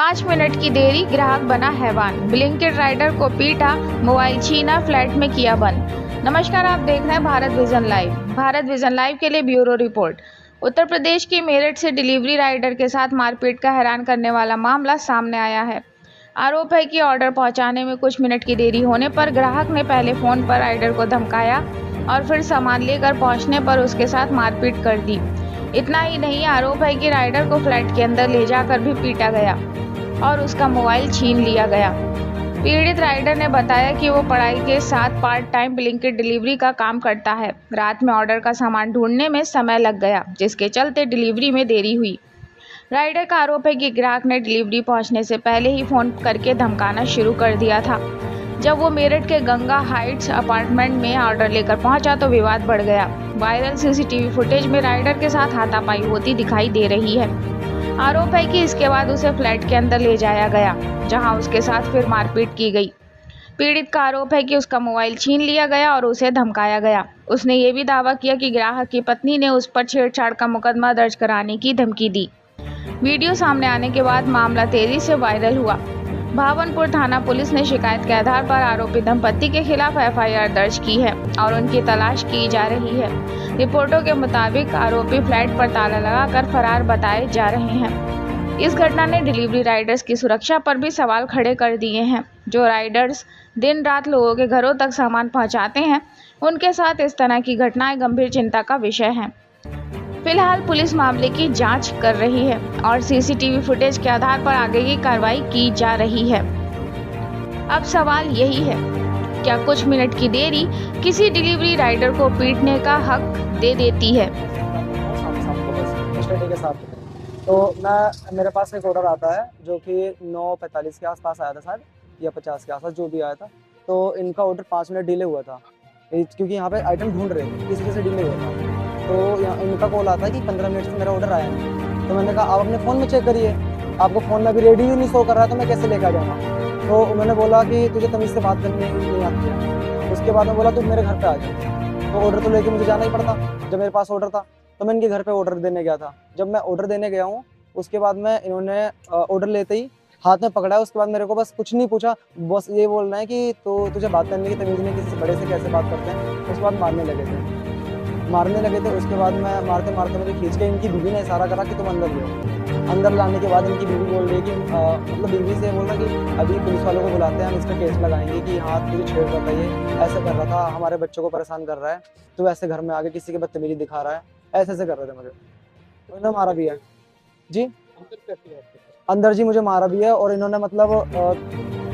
5 minute की देरी, ग्राहक बना हैवान। ब्लिंकिट राइडर को पीटा, मोबाइल छीना, फ्लैट में किया बंद। नमस्कार, आप देख रहे हैं Bharat vision live. Bharat vision live के लिए ब्यूरो रिपोर्ट। उत्तर प्रदेश के मेरठ से डिलीवरी राइडर के साथ मारपीट का हैरान करने वाला मामला सामने आया है। आरोप है कि ऑर्डर पहुंचाने में कुछ मिनट की देरी होने पर ग्राहक ने पहले फोन पर राइडर को धमकाया और फिर सामान लेकर पहुंचने पर उसके साथ मारपीट कर दी। इतना ही नहीं, आरोप है कि राइडर को फ्लैट के अंदर ले जाकर भी पीटा गया और उसका मोबाइल छीन लिया गया। पीड़ित राइडर ने बताया कि वो पढ़ाई के साथ पार्ट टाइम ब्लिंकिट डिलीवरी का काम करता है। रात में ऑर्डर का सामान ढूंढने में समय लग गया, जिसके चलते डिलीवरी में देरी हुई। राइडर का आरोप है कि ग्राहक ने डिलीवरी पहुंचने से पहले ही फोन करके धमकाना शुरू कर दिया था। जब वो मेरठ के गंगा हाइट्स अपार्टमेंट में ऑर्डर लेकर पहुंचा तो विवाद बढ़ गया। वायरल सीसीटीवी फुटेज में राइडर के साथ हाथापाई होती दिखाई दे रही है। आरोप है कि इसके बाद उसे फ्लैट के अंदर ले जाया गया, जहां उसके साथ फिर मारपीट की गई। पीड़ित का आरोप है कि उसका मोबाइल छीन लिया गया और उसे धमकाया गया। उसने ये भी दावा किया कि ग्राहक की पत्नी ने उस पर छेड़छाड़ का मुकदमा दर्ज कराने की धमकी दी। वीडियो सामने आने के बाद मामला तेजी से वायरल हुआ। भावनपुर थाना पुलिस ने शिकायत के आधार पर आरोपी दंपति के खिलाफ एफआईआर दर्ज की है और उनकी तलाश की जा रही है। रिपोर्टों के मुताबिक आरोपी फ्लैट पर ताला लगाकर फरार बताए जा रहे हैं। इस घटना ने डिलीवरी राइडर्स की सुरक्षा पर भी सवाल खड़े कर दिए हैं। जो राइडर्स दिन रात लोगों के घरों तक सामान पहुंचाते हैं, उनके साथ इस तरह की घटनाएं गंभीर चिंता का विषय हैं। फिलहाल पुलिस मामले की जांच कर रही है और सीसीटीवी फुटेज के आधार पर आगे की कार्रवाई की जा रही है। अब सवाल यही है, क्या कुछ मिनट की देरी किसी डिलीवरी राइडर को पीटने का हक दे देती है? तो मेरे पास एक ऑर्डर आता है जो कि 9:45 के आसपास आया था शायद, या 50 के आसपास जो भी आया था। तो इनका ऑर्डर 5 मिनट डिले हुआ था, क्योंकि यहाँ पे आइटम ढूंढ रहे थे, इस वजह से डिले हुआ था। तो यहाँ इनका कॉल आता है कि 15 मिनट से मेरा ऑर्डर आया नहीं। तो मैंने कहा आप अपने फ़ोन में चेक करिए, आपको फ़ोन में अभी रेडी ही नहीं शो कर रहा है, तो मैं कैसे लेकर जाऊँगा। तो उन्होंने बोला कि तुझे तमीज़ से बात करनी नहीं आती है। उसके बाद में बोला तू मेरे घर पे आ जा। तो ऑर्डर तो लेके मुझे जाना ही पड़ता, जब मेरे पास ऑर्डर था। तो मैं इनके घर पे ऑर्डर देने गया था। जब मैं ऑर्डर देने गया हूँ, उसके बाद में इन्होंने ऑर्डर लेते ही हाथ में पकड़ा है। उसके बाद मेरे को बस कुछ नहीं पूछा, बस ये बोल रहे हैं कि तो तुझे बात करने की तमीज़ नहीं, किसी बड़े से कैसे बात करते हैं। उसके बाद मारने लगे थे। उसके बाद मैं मारते मारते मुझे खींच के इनकी बीवी ने इशारा करा कि तुम अंदर लो। अंदर लाने के बाद इनकी बीवी बोल रही है कि मतलब बीवी से बोल रहा कि अभी पुलिस वालों को बुलाते हैं, हम इस पर केस लगाएंगे कि हाँ तुझे छेड़ रहा था, ये ऐसे कर रहा था, हमारे बच्चों को परेशान कर रहा है, तो ऐसे घर में आके किसी की बदतमीजी दिखा रहा है, ऐसे कर रहे थे मुझे। उन्होंने मारा भी है जी, अंदर जी मुझे मारा भी है। और इन्होंने मतलब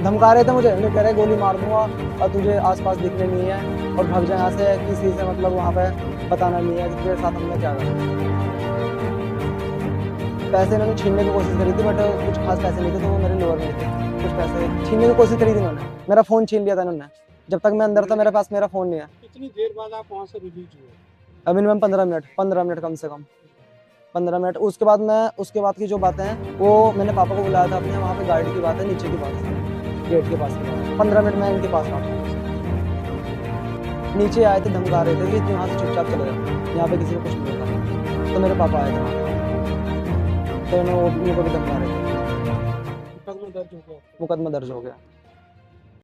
धमका रहे थे मुझे, कह रहे गोली मार दूंगा और तुझे आसपास दिखने नहीं है और भाग जाए यहाँ से, किसी से मतलब वहाँ पे बताना नहीं है कि तेरे साथ हमने क्या करा। पैसे इन्होंने छीनने की कोशिश करी थी, बट कुछ खास पैसे नहीं थे, तो वो मेरे लोअर में थे। कुछ पैसे छीनने की कोशिश करी थी इन्होंने, मेरा फ़ोन छीन लिया था इन्होंने। जब तक मैं अंदर था मेरे पास मेरा फ़ोन नहीं है। कितनी देर बाद आप वहाँ से रिलीज हुए? मिनिमम 15 मिनट कम से कम 15 मिनट। उसके बाद की जो बातें हैं वो मैंने पापा को बुलाया था अपने, वहाँ पे गाड़ी की बात है, नीचे की बात है, गेट के पास की बात है। 15 मिनट में इनके पास पहुँचा। नीचे आए थे, धमका रहे थे कि तू यहाँ से चुपचाप चले जाओ, यहाँ पे किसी को कुछ नहीं होता। तो मेरे पापा आए थे वहाँ पे, तो उन्होंने भी धमका रहे थे। मुकदमा दर्ज हो गया? मुकदमा दर्ज हो गया।